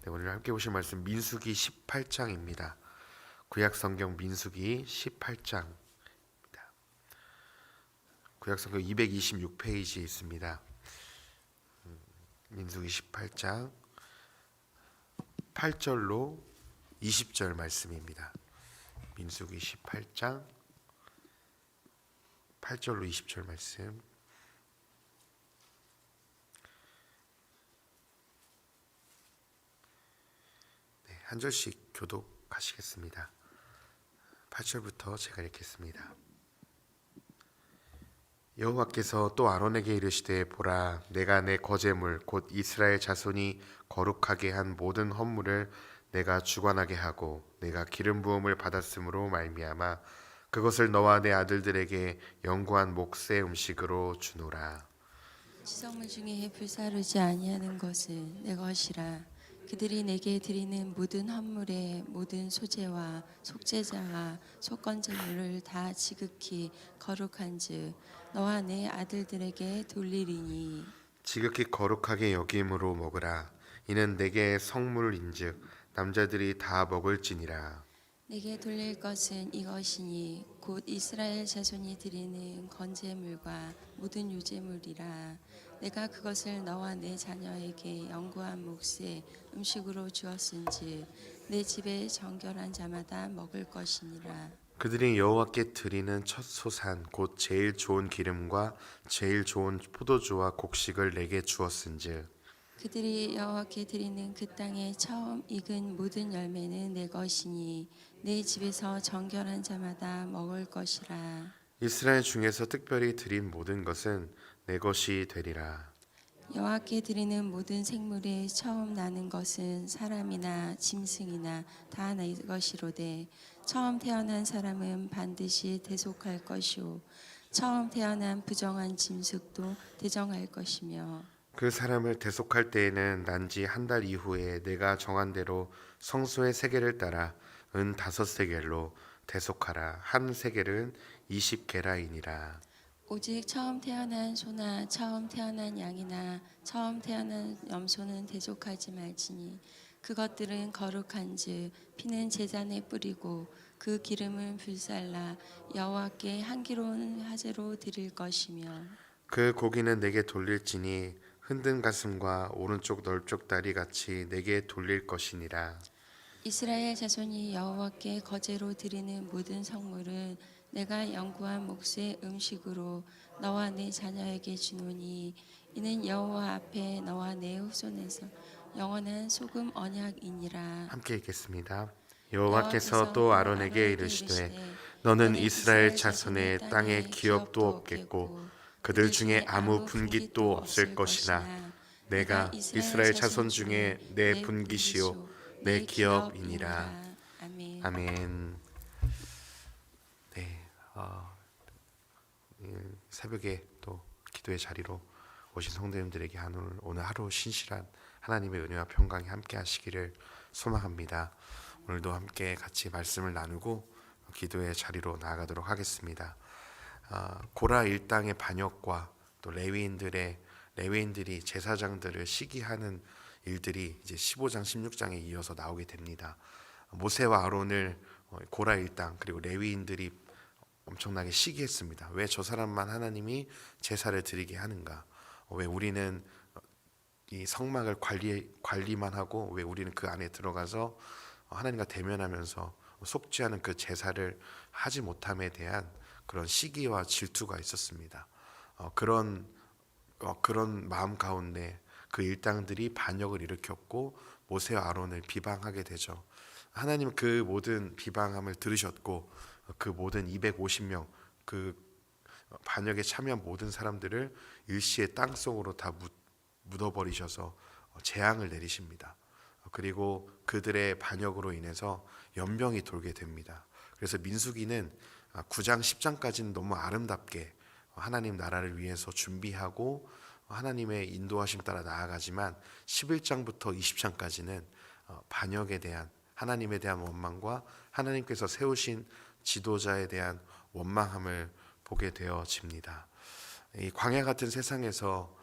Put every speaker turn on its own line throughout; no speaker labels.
네, 오늘 함께 보실 말씀 민수기 18장입니다. 구약 성경 민수기 18장. 구약 성경 226페이지에 있습니다. 민수기 18장 8절로 20절 말씀입니다. 민수기 18장 8절로 20절 말씀. 네, 한 절씩 교독하시겠습니다. 8절부터 제가 읽겠습니다. 여호와께서 또 아론에게 이르시되 보라, 내가 내 거제물 곧 이스라엘 자손이 거룩하게 한 모든 헌물을 내가 주관하게 하고 내가 기름 부음을 받았으므로 말미암아 그것을 너와 내 아들들에게 영구한 몫의 음식으로 주노라.
지성물 중에 불사르지 아니하는 것은 내 것이라. 그들이 내게 드리는 모든 헌물의 모든 소재와 속죄자와 속건제물을 다 지극히 거룩한즉 너와 내 아들들에게 돌리리니
지극히 거룩하게 여김으로 먹으라. 이는 내게 성물인즉 남자들이 다 먹을지니라.
내게 돌릴 것은 이것이니 곧 이스라엘 자손이 드리는 건제물과 모든 유제물이라. 내가 그것을 너와 내 자녀에게 영구한 몫의 음식으로 주었은즉 내 집에 정결한 자마다 먹을 것이니라.
그들이 여호와께 드리는 첫 소산 곧 제일 좋은 기름과 제일 좋은 포도주와 곡식을 내게 주었은즉
그들이 여호와께 드리는 그 땅에 처음 익은 모든 열매는 내 것이니 내 집에서 정결한 자마다 먹을 것이라.
이스라엘 중에서 특별히 드린 모든 것은 내 것이 되리라.
여호와께 드리는 모든 생물에 처음 나는 것은 사람이나 짐승이나 다 내 것이로되 처음 태어난 사람은 반드시 대속할 것이요 처음 태어난 부정한 짐승도 대정할 것이며
그 사람을 대속할 때에는 난지 한 달 이후에 내가 정한 대로 성소의 세겔을 따라 은 5세겔로 대속하라. 한 세겔은 20게라이니라.
오직 처음 태어난 소나 처음 태어난 양이나 처음 태어난 염소는 대속하지 말지니 그것들은 거룩한즉 피는 제단에 뿌리고 그 기름은 불살라 여호와께 향기로운 화제로 드릴 것이며
그 고기는 내게 돌릴지니 흔든 가슴과 오른쪽 넓적 다리 같이 내게 돌릴 것이니라.
이스라엘 자손이 여호와께 거제로 드리는 모든 성물은 내가 영구한 몫의 음식으로 너와 내 자녀에게 주노니 이는 여호와 앞에 너와 내 후손에서 영원한 소금 언약이니라.
함께 읽겠습니다. 여호와께서
여호와께서
또
또
아론에게
아론에게
이르시되
이르시되
너는
너는
이스라엘
이스라엘
자손의
자손의
땅에
땅에
기업도
기업도
없겠고
없겠고
그들 중에 아무 분깃도 없을 것이나
내가
내가
이스라엘
이스라엘
자손
자손
중에
중에 내
내
분깃이요
분깃이요
내
내
기업이니라.
기업이니라. 아멘.
아멘. 네, 새벽에 또 기도의 자리로 오신 성도님들에게 오늘 하루 신실한 하나님의 은혜와 평강이 함께 하시기를 소망합니다. 오늘도 함께 같이 말씀을 나누고 기도의 자리로 나아가도록 하겠습니다. 고라 일당의 반역과 또 레위인들이 제사장들을 시기하는 일들이 이제 15장 16장에 이어서 나오게 됩니다. 모세와 아론을 고라 일당 그리고 레위인들이 엄청나게 시기했습니다. 왜 저 사람만 하나님이 제사를 드리게 하는가? 왜 우리는 이 성막을 관리만 하고 왜 우리는 그 안에 들어가서 하나님과 대면하면서 속지 않은 그 제사를 하지 못함에 대한 그런 시기와 질투가 있었습니다. 그런 마음 가운데 그 일당들이 반역을 일으켰고 모세와 아론을 비방하게 되죠. 하나님 그 모든 비방함을 들으셨고 그 모든 250명 그 반역에 참여한 모든 사람들을 일시에 땅속으로 다 묻어버리셔서 재앙을 내리십니다. 그리고 그들의 반역으로 인해서 연병이 돌게 됩니다. 그래서 민수기는 9장 10장까지는 너무 아름답게 하나님 나라를 위해서 준비하고 하나님의 인도하심 따라 나아가지만 11장부터 20장까지는 반역에 대한 하나님에 대한 원망과 하나님께서 세우신 지도자에 대한 원망함을 보게 되어집니다. 이 광야 같은 세상에서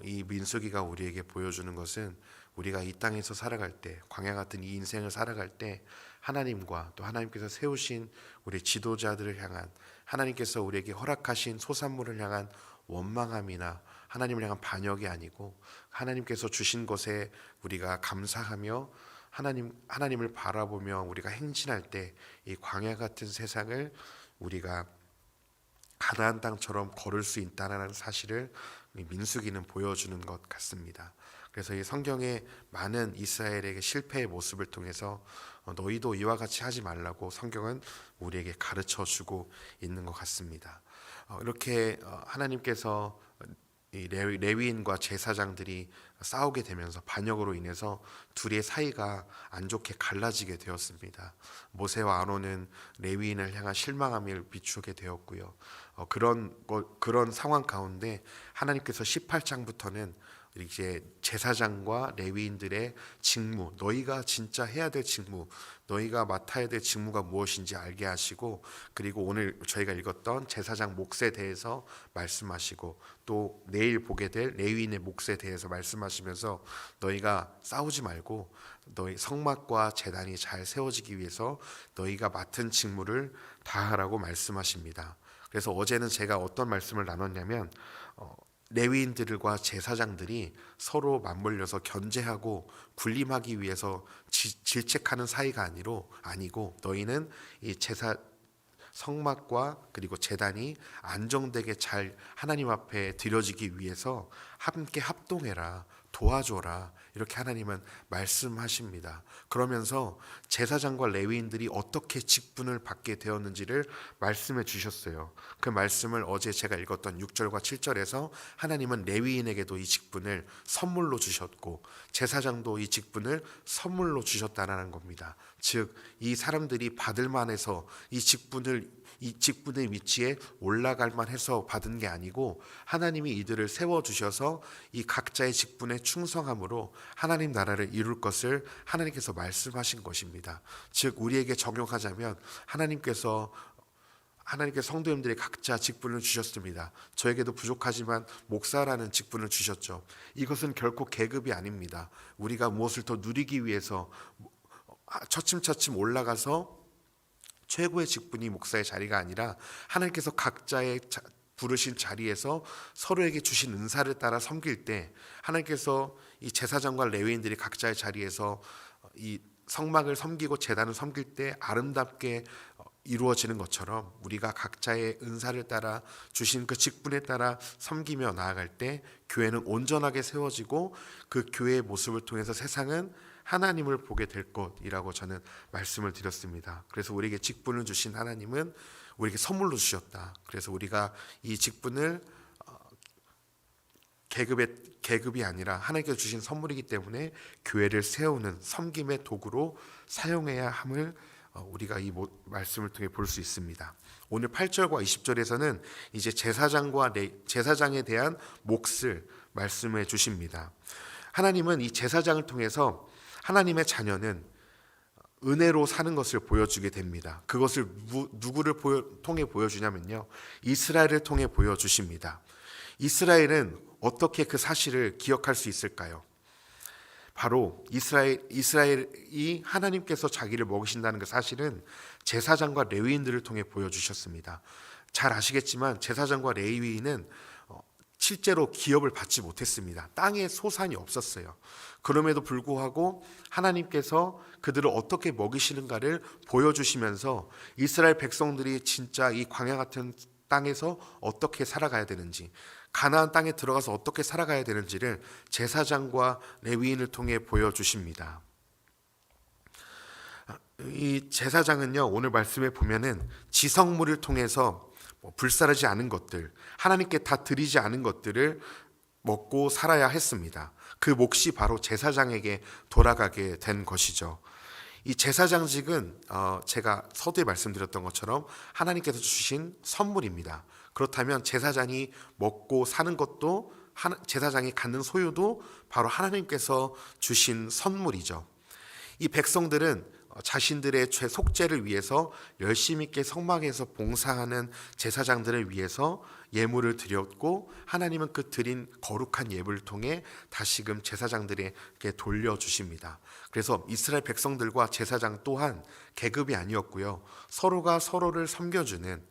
이 민수기가 우리에게 보여주는 것은 우리가 이 땅에서 살아갈 때, 광야 같은 이 인생을 살아갈 때 하나님과 또 하나님께서 세우신 우리 지도자들을 향한, 하나님께서 우리에게 허락하신 소산물을 향한 원망함이나 하나님을 향한 반역이 아니고, 하나님께서 주신 것에 우리가 감사하며 하나님을 바라보며 우리가 행진할 때 이 광야 같은 세상을 우리가 가나안 땅처럼 걸을 수 있다는 사실을 민수기는 보여주는 것 같습니다. 그래서 이 성경의 많은 이스라엘에게 실패의 모습을 통해서 너희도 이와 같이 하지 말라고 성경은 우리에게 가르쳐 주고 있는 것 같습니다. 이렇게 하나님께서 이 레위인과 제사장들이 싸우게 되면서 반역으로 인해서 둘의 사이가 안 좋게 갈라지게 되었습니다. 모세와 아론은 레위인을 향한 실망함을 비추게 되었고요. 그런 상황 가운데 하나님께서 18장부터는 이제 제사장과 레위인들의 직무, 너희가 진짜 해야 될 직무, 너희가 맡아야 될 직무가 무엇인지 알게 하시고, 그리고 오늘 저희가 읽었던 제사장 몫에 대해서 말씀하시고, 또 내일 보게 될 레위인의 몫에 대해서 말씀하시면서 너희가 싸우지 말고 너희 성막과 제단이 잘 세워지기 위해서 너희가 맡은 직무를 다하라고 말씀하십니다. 그래서 어제는 제가 어떤 말씀을 나눴냐면 레위인들과 제사장들이 서로 맞물려서 견제하고 군림하기 위해서 질책하는 사이가 아니고 너희는 이 성막과 그리고 제단이 안정되게 잘 하나님 앞에 드려지기 위해서 함께 합동해라, 도와줘라, 이렇게 하나님은 말씀하십니다. 그러면서 제사장과 레위인들이 어떻게 직분을 받게 되었는지를 말씀해 주셨어요. 그 말씀을 어제 제가 읽었던 6절과 7절에서 하나님은 레위인에게도 이 직분을 선물로 주셨고 제사장도 이 직분을 선물로 주셨다는 겁니다. 즉 이 사람들이 받을 만해서 이 직분의 위치에 올라갈 만해서 받은 게 아니고 하나님이 이들을 세워주셔서 이 각자의 직분에 충성함으로 하나님 나라를 이룰 것을 하나님께서 말씀하신 것입니다. 즉 우리에게 적용하자면 하나님께서 성도님들이 각자 직분을 주셨습니다. 저에게도 부족하지만 목사라는 직분을 주셨죠. 이것은 결코 계급이 아닙니다. 우리가 무엇을 더 누리기 위해서 차츰차츰 올라가서 최고의 직분이 목사의 자리가 아니라 하나님께서 각자의 부르신 자리에서 서로에게 주신 은사를 따라 섬길 때 하나님께서 이 제사장과 레위인들이 각자의 자리에서 이 성막을 섬기고 제단을 섬길 때 아름답게 이루어지는 것처럼 우리가 각자의 은사를 따라 주신 그 직분에 따라 섬기며 나아갈 때 교회는 온전하게 세워지고 그 교회의 모습을 통해서 세상은 하나님을 보게 될 것이라고 저는 말씀을 드렸습니다. 그래서 우리에게 직분을 주신 하나님은 우리에게 선물로 주셨다. 그래서 우리가 이 직분을 계급이 아니라 하나님께서 주신 선물이기 때문에 교회를 세우는 섬김의 도구로 사용해야 함을 우리가 이 말씀을 통해 볼 수 있습니다. 오늘 8절과 20절에서는 이제 제사장에 대한 몫을 말씀해 주십니다. 하나님은 이 제사장을 통해서 하나님의 자녀는 은혜로 사는 것을 보여주게 됩니다. 그것을 누구를 통해 보여주냐면요, 이스라엘을 통해 보여주십니다. 이스라엘은 어떻게 그 사실을 기억할 수 있을까요? 바로 이스라엘이 하나님께서 자기를 먹이신다는 그 사실은 제사장과 레위인들을 통해 보여주셨습니다. 잘 아시겠지만 제사장과 레위인은 실제로 기업을 받지 못했습니다. 땅에 소산이 없었어요. 그럼에도 불구하고 하나님께서 그들을 어떻게 먹이시는가를 보여주시면서 이스라엘 백성들이 진짜 이 광야 같은 땅에서 어떻게 살아가야 되는지, 가나안 땅에 들어가서 어떻게 살아가야 되는지를 제사장과 레위인을 통해 보여주십니다. 이 제사장은요, 오늘 말씀에 보면은 지성물을 통해서 불사르지 않은 것들, 하나님께 다 드리지 않은 것들을 먹고 살아야 했습니다. 그 몫이 바로 제사장에게 돌아가게 된 것이죠. 이 제사장직은 제가 서두에 말씀드렸던 것처럼 하나님께서 주신 선물입니다. 그렇다면 제사장이 먹고 사는 것도, 제사장이 갖는 소유도 바로 하나님께서 주신 선물이죠. 이 백성들은 자신들의 죄 속죄를 위해서 열심히 있게 성막에서 봉사하는 제사장들을 위해서 예물을 드렸고, 하나님은 그 드린 거룩한 예물을 통해 다시금 제사장들에게 돌려주십니다. 그래서 이스라엘 백성들과 제사장 또한 계급이 아니었고요, 서로가 서로를 섬겨주는,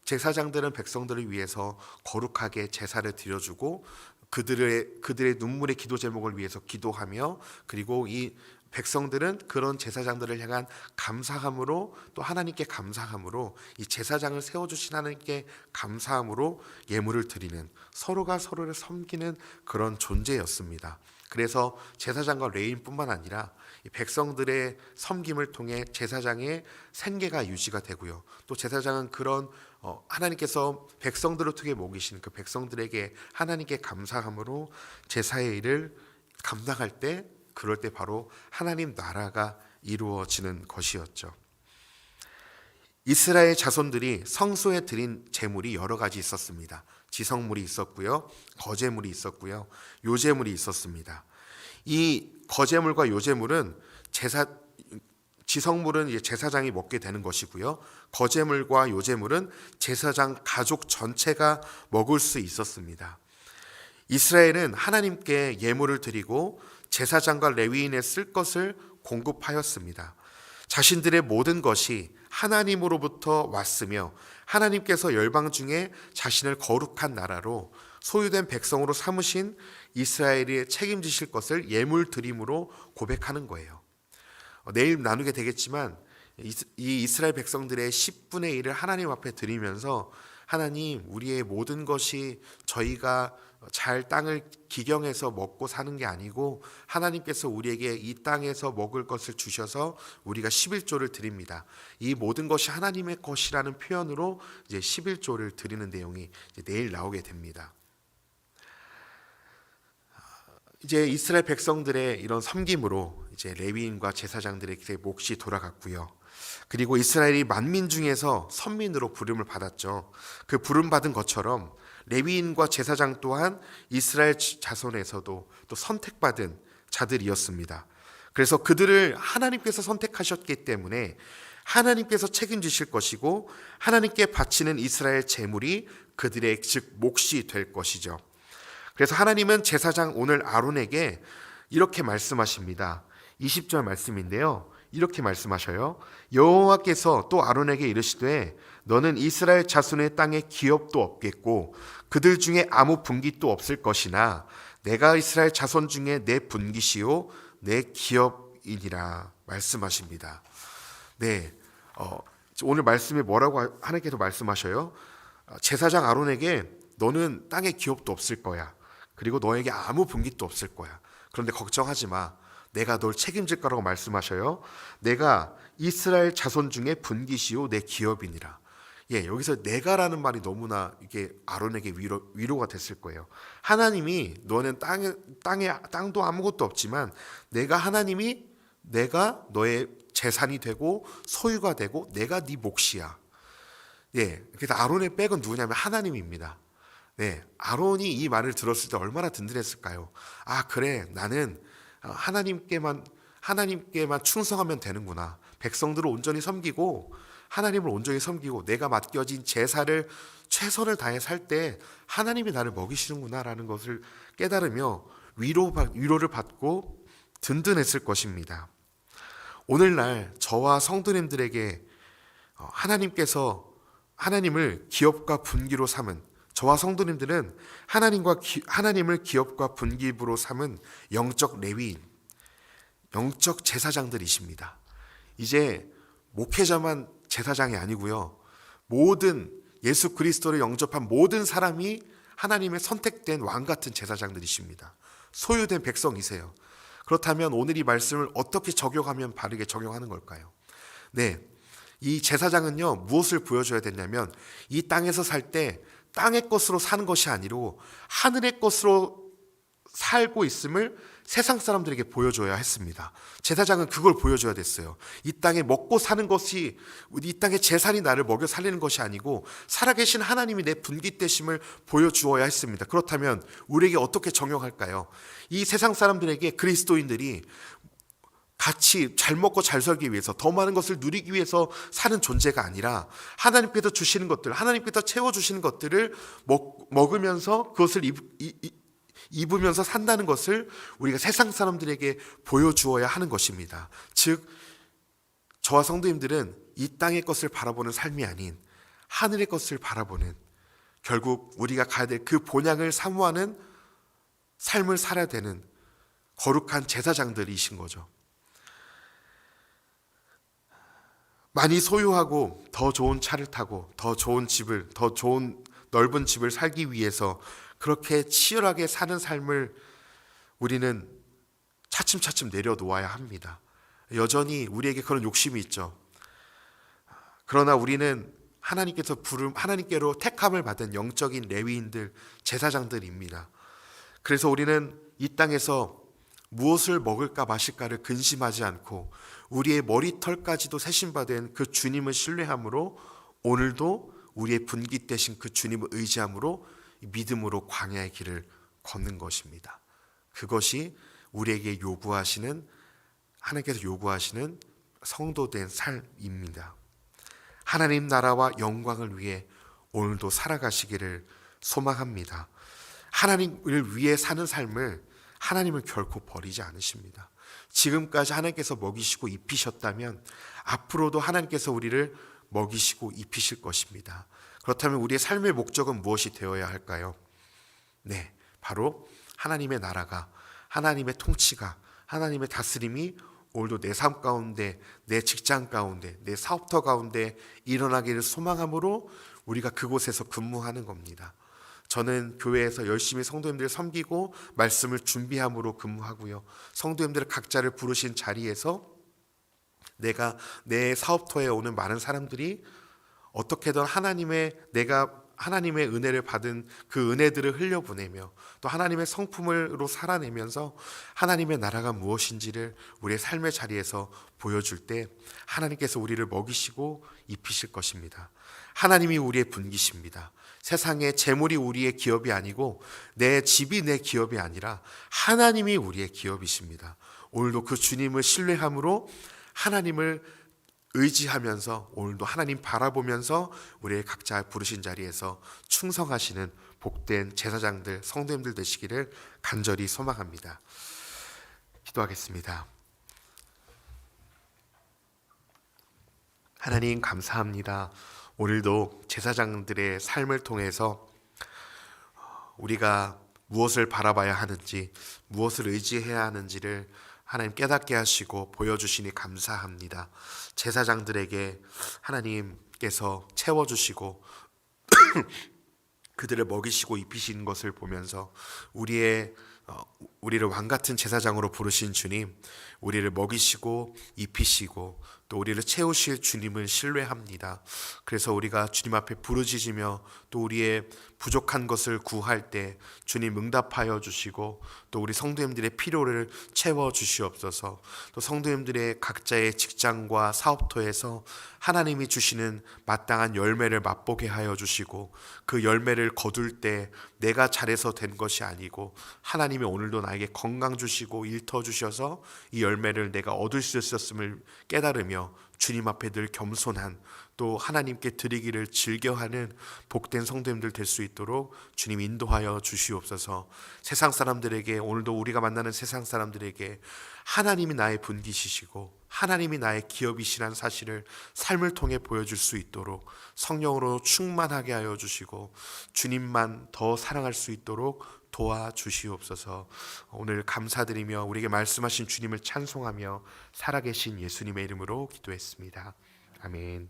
제사장들은 백성들을 위해서 거룩하게 제사를 드려주고 그들의 눈물의 기도 제목을 위해서 기도하며, 그리고 이 백성들은 그런 제사장들을 향한 감사함으로, 또 하나님께 감사함으로, 이 제사장을 세워주신 하나님께 감사함으로 예물을 드리는, 서로가 서로를 섬기는 그런 존재였습니다. 그래서 제사장과 레위인뿐만 아니라 이 백성들의 섬김을 통해 제사장의 생계가 유지가 되고요, 또 제사장은 그런 하나님께서 백성들을 통해 먹이신 그 백성들에게 하나님께 감사함으로 제사의 일을 감당할 때, 그럴 때 바로 하나님 나라가 이루어지는 것이었죠. 이스라엘 자손들이 성소에 드린 제물이 여러 가지 있었습니다. 지성물이 있었고요, 거제물이 있었고요, 요제물이 있었습니다. 이 거제물과 요제물은 지성물은 이제 제사장이 먹게 되는 것이고요, 거제물과 요제물은 제사장 가족 전체가 먹을 수 있었습니다. 이스라엘은 하나님께 예물을 드리고 제사장과 레위인에 쓸 것을 공급하였습니다. 자신들의 모든 것이 하나님으로부터 왔으며 하나님께서 열방 중에 자신을 거룩한 나라로 소유된 백성으로 삼으신 이스라엘이 책임지실 것을 예물 드림으로 고백하는 거예요. 내일 나누게 되겠지만 이 이스라엘 백성들의 10분의 1을 하나님 앞에 드리면서, 하나님, 우리의 모든 것이 저희가 잘 땅을 기경해서 먹고 사는 게 아니고 하나님께서 우리에게 이 땅에서 먹을 것을 주셔서 우리가 11조를 드립니다. 이 모든 것이 하나님의 것이라는 표현으로 이제 11조를 드리는 내용이 이제 내일 나오게 됩니다. 이제 이스라엘 백성들의 이런 섬김으로 이제 레위인과 제사장들에게 몫이 돌아갔고요. 그리고 이스라엘이 만민 중에서 선민으로 부름을 받았죠. 그 부름 받은 것처럼 레위인과 제사장 또한 이스라엘 자손에서도 또 선택받은 자들이었습니다. 그래서 그들을 하나님께서 선택하셨기 때문에 하나님께서 책임지실 것이고, 하나님께 바치는 이스라엘 제물이 그들의 즉 몫이 될 것이죠. 그래서 하나님은 제사장 오늘 아론에게 이렇게 말씀하십니다. 20절 말씀인데요, 이렇게 말씀하셔요. 여호와께서 또 아론에게 이르시되 너는 이스라엘 자손의 땅에 기업도 없겠고 그들 중에 아무 분깃도 없을 것이나 내가 이스라엘 자손 중에 내 분깃이요 내 기업이니라 말씀하십니다. 네, 오늘 말씀에 뭐라고 하나님께서 말씀하셔요? 제사장 아론에게 너는 땅에 기업도 없을 거야. 그리고 너에게 아무 분깃도 없을 거야. 그런데 걱정하지 마. 내가 널 책임질 거라고 말씀하셔요. 내가 이스라엘 자손 중에 분깃이요 내 기업이니라. 예, 여기서 내가라는 말이 너무나 이게 아론에게 위로가 됐을 거예요. 하나님이 너는 땅도 아무것도 없지만 하나님이 내가 너의 재산이 되고 소유가 되고 내가 네 몫이야. 예, 그래서 아론의 백은 누구냐면 하나님입니다. 네, 아론이 이 말을 들었을 때 얼마나 든든했을까요? 아, 그래, 나는 하나님께만 충성하면 되는구나. 백성들을 온전히 섬기고 하나님을 온전히 섬기고 내가 맡겨진 제사를 최선을 다해 살 때 하나님이 나를 먹이시는구나라는 것을 깨달으며 위로를 받고 든든했을 것입니다. 오늘날 저와 성도님들에게 하나님을 기업과 분기로 삼은 저와 성도님들은 하나님을 기업과 분기부로 삼은 영적 레위인, 영적 제사장들이십니다. 이제 목회자만 제사장이 아니고요, 모든 예수 그리스도를 영접한 모든 사람이 하나님의 선택된 왕 같은 제사장들이십니다. 소유된 백성이세요. 그렇다면 오늘 이 말씀을 어떻게 적용하면 바르게 적용하는 걸까요? 네, 이 제사장은요 무엇을 보여줘야 되냐면 이 땅에서 살 때 땅의 것으로 사는 것이 아니고 하늘의 것으로 살고 있음을 세상 사람들에게 보여줘야 했습니다. 제사장은 그걸 보여줘야 됐어요. 이 땅에 먹고 사는 것이, 이 땅의 재산이 나를 먹여 살리는 것이 아니고 살아계신 하나님이 내 분깃되심을 보여주어야 했습니다. 그렇다면 우리에게 어떻게 적용할까요? 이 세상 사람들에게 그리스도인들이 같이 잘 먹고 잘 살기 위해서, 더 많은 것을 누리기 위해서 사는 존재가 아니라 하나님께서 주시는 것들, 하나님께서 채워주시는 것들을 먹으면서 그것을 입으면서 산다는 것을 우리가 세상 사람들에게 보여주어야 하는 것입니다. 즉 저와 성도님들은 이 땅의 것을 바라보는 삶이 아닌 하늘의 것을 바라보는, 결국 우리가 가야 될 그 본향을 사모하는 삶을 살아야 되는 거룩한 제사장들이신 거죠. 많이 소유하고 더 좋은 차를 타고 더 좋은 집을, 더 좋은 넓은 집을 살기 위해서 그렇게 치열하게 사는 삶을 우리는 차츰차츰 내려놓아야 합니다. 여전히 우리에게 그런 욕심이 있죠. 그러나 우리는 하나님께로 택함을 받은 영적인 레위인들, 제사장들입니다. 그래서 우리는 이 땅에서 무엇을 먹을까 마실까를 근심하지 않고 우리의 머리털까지도 세심받은 그 주님을 신뢰함으로, 오늘도 우리의 분깃 되신 그 주님을 의지함으로 믿음으로 광야의 길을 걷는 것입니다. 그것이 우리에게 하나님께서 요구하시는 성도된 삶입니다. 하나님 나라와 영광을 위해 오늘도 살아가시기를 소망합니다. 하나님을 위해 사는 삶을 하나님은 결코 버리지 않으십니다. 지금까지 하나님께서 먹이시고 입히셨다면 앞으로도 하나님께서 우리를 먹이시고 입히실 것입니다. 그렇다면 우리의 삶의 목적은 무엇이 되어야 할까요? 네, 바로 하나님의 나라가, 하나님의 통치가, 하나님의 다스림이 오늘도 내 삶 가운데, 내 직장 가운데, 내 사업터 가운데 일어나기를 소망함으로 우리가 그곳에서 근무하는 겁니다. 저는 교회에서 열심히 성도님들을 섬기고 말씀을 준비함으로 근무하고요. 성도님들 각자를 부르신 자리에서 내가 내 사업터에 오는 많은 사람들이 어떻게든 내가 하나님의 은혜를 받은 그 은혜들을 흘려보내며 또 하나님의 성품으로 살아내면서 하나님의 나라가 무엇인지를 우리의 삶의 자리에서 보여줄 때 하나님께서 우리를 먹이시고 입히실 것입니다. 하나님이 우리의 분기십니다. 세상의 재물이 우리의 기업이 아니고 내 집이 내 기업이 아니라 하나님이 우리의 기업이십니다. 오늘도 그 주님을 신뢰함으로 하나님을 의지하면서 오늘도 하나님 바라보면서 우리의 각자 부르신 자리에서 충성하시는 복된 제사장들, 성도님들 되시기를 간절히 소망합니다. 기도하겠습니다. 하나님 감사합니다. 오늘도 제사장들의 삶을 통해서 우리가 무엇을 바라봐야 하는지, 무엇을 의지해야 하는지를 하나님 깨닫게 하시고 보여주시니 감사합니다. 제사장들에게 하나님께서 채워주시고 그들을 먹이시고 입히신 것을 보면서 우리를 왕같은 제사장으로 부르신 주님, 우리를 먹이시고 입히시고 또 우리를 채우실 주님을 신뢰합니다. 그래서 우리가 주님 앞에 부르짖으며 또 우리의 부족한 것을 구할 때 주님 응답하여 주시고 또 우리 성도님들의 필요를 채워 주시옵소서. 또 성도님들의 각자의 직장과 사업터에서 하나님이 주시는 마땅한 열매를 맛보게 하여 주시고 그 열매를 거둘 때 내가 잘해서 된 것이 아니고 하나님이 오늘도 나에게 건강 주시고 일터 주셔서 이 열매를 내가 얻을 수 있었음을 깨달으며 주님 앞에 늘 겸손한 또 하나님께 드리기를 즐겨하는 복된 성도님들 될 수 있도록 주님 인도하여 주시옵소서. 세상 사람들에게, 오늘도 우리가 만나는 세상 사람들에게 하나님이 나의 분깃이시고 하나님이 나의 기업이시란 사실을 삶을 통해 보여줄 수 있도록 성령으로 충만하게 하여 주시고 주님만 더 사랑할 수 있도록 도와주시옵소서. 오늘 감사드리며 우리에게 말씀하신 주님을 찬송하며 살아계신 예수님의 이름으로 기도했습니다. 아멘.